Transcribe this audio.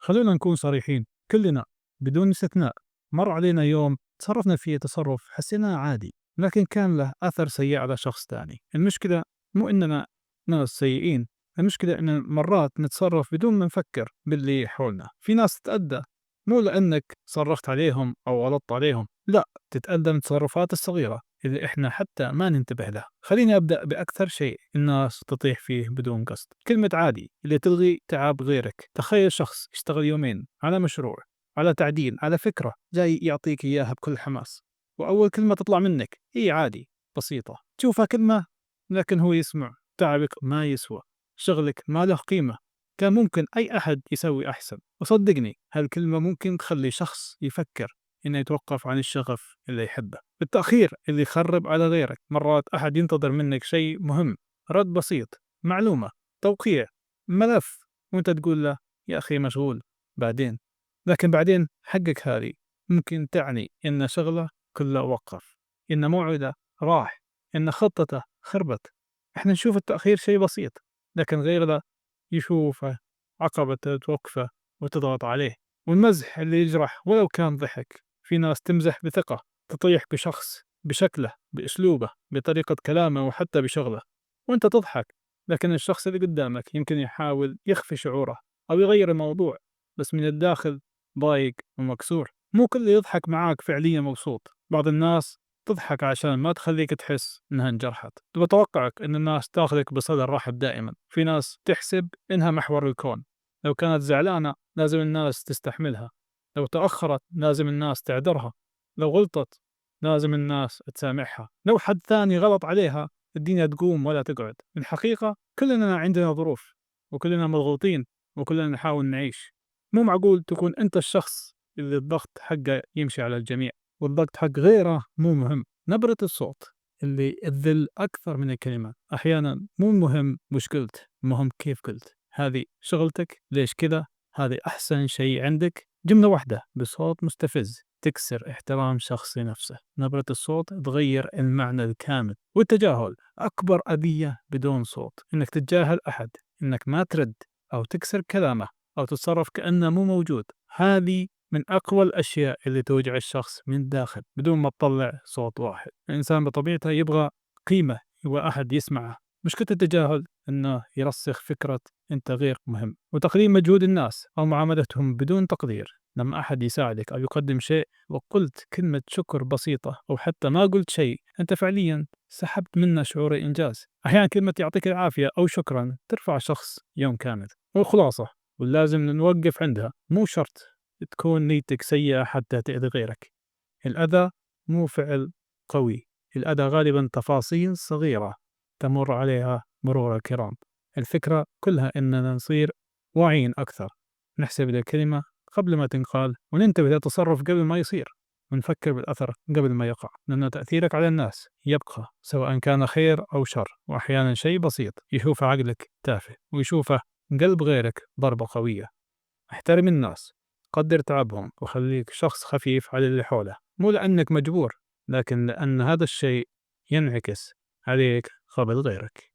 خلونا نكون صريحين، كلنا بدون استثناء مر علينا يوم تصرفنا فيه تصرف حسيناه عادي لكن كان له أثر سيء على شخص تاني. المشكلة مو إننا ناس سيئين، المشكلة إن مرات نتصرف بدون ما نفكر باللي حولنا. في ناس تتأذى مو لأنك صرخت عليهم أو غلطت عليهم، لا، تتأذى من التصرفات الصغيرة اللي إحنا حتى ما ننتبه لها. خليني أبدأ بأكثر شيء الناس تطيح فيه بدون قصد، كلمة عادي اللي تلغي تعب غيرك. تخيل شخص يشتغل يومين على مشروع، على تعديل، على فكرة، جاي يعطيك إياها بكل حماس، وأول كلمة تطلع منك هي عادي بسيطة، تشوفها كلمة، لكن هو يسمع تعبك ما يسوى، شغلك ما له قيمة، كان ممكن أي أحد يسوي أحسن. وصدقني هالكلمة ممكن تخلي شخص يفكر إنه يتوقف عن الشغف اللي يحبه. التأخير اللي يخرب على غيرك، مرات أحد ينتظر منك شيء مهم، رد بسيط، معلومة، توقيع، ملف، وأنت تقول له يا أخي مشغول بعدين. لكن بعدين حقك هذه ممكن تعني إن شغله كله وقف، إن موعده راح، إن خطته خربت. إحنا نشوف التأخير شيء بسيط، لكن غيرنا يشوفه عقبة توقفه وتضغط عليه. والمزح اللي يجرح ولو كان ضحك، في ناس تمزح بثقة، تطيح بشخص بشكله، بأسلوبه، بطريقة كلامه، وحتى بشغله، وأنت تضحك، لكن الشخص اللي قدامك يمكن يحاول يخفي شعوره أو يغير الموضوع، بس من الداخل ضايق ومكسور. مو كل اللي يضحك معاك فعليا مبسوط، بعض الناس تضحك عشان ما تخليك تحس إنها انجرحت. بتوقعك إن الناس تاخذك بصدر رحب دائما. في ناس تحسب إنها محور الكون، لو كانت زعلانة لازم الناس تستحملها، لو تأخرت لازم الناس تعذرها، لو غلطت لازم الناس تسامحها، لو حد ثاني غلط عليها الدنيا تقوم ولا تقعد. الحقيقة كلنا عندنا ظروف، وكلنا مضغوطين، وكلنا نحاول نعيش. مو معقول تكون أنت الشخص اللي الضغط حقه يمشي على الجميع، والضغط حق غيره مو مهم. نبرة الصوت اللي تذل أكثر من الكلمة. أحيانا مو مهم وش قلت، مهم كيف قلت. هذه شغلتك، ليش كذا، هذه أحسن شيء عندك. جملة واحدة بصوت مستفز تكسر احترام شخص نفسه. نبرة الصوت تغير المعنى الكامل. والتجاهل أكبر أذية بدون صوت، إنك تتجاهل أحد، إنك ما ترد أو تكسر كلامه أو تتصرف كأنه مو موجود. هذه من أقوى الأشياء اللي توجع الشخص من الداخل بدون ما تطلع صوت واحد. الإنسان بطبيعته يبغى قيمة، يبغى أحد يسمعه. مشكلة التجاهل إنه يرسخ فكرة أنت غير مهم، وتقليل مجهود الناس أو معاملتهم بدون تقدير. لما أحد يساعدك أو يقدم شيء وقلت كلمة شكر بسيطة أو حتى ما قلت شيء، أنت فعليا سحبت منه شعور الإنجاز. أحيانا كلمة يعطيك العافية أو شكرا ترفع شخص يوم كامل. والخلاصة ولازم نوقف عندها، مو شرط تكون نيتك سيئة حتى تأذي غيرك. الأذى مو فعل قوي، الأذى غالبا تفاصيل صغيرة تمر عليها مرور الكرام. الفكرة كلها إننا نصير واعيين أكثر، نحسب الكلمة قبل ما تنقال، وننتبه للتصرف قبل ما يصير، ونفكر بالأثر قبل ما يقع، لأن تأثيرك على الناس يبقى سواء كان خير أو شر. وأحيانا شيء بسيط يشوفه عقلك تافه ويشوفه قلب غيرك ضربة قوية. احترم الناس، قدر تعبهم، وخليك شخص خفيف على اللي حوله، مو لأنك مجبور، لكن لأن هذا الشيء ينعكس عليك قبل غيرك.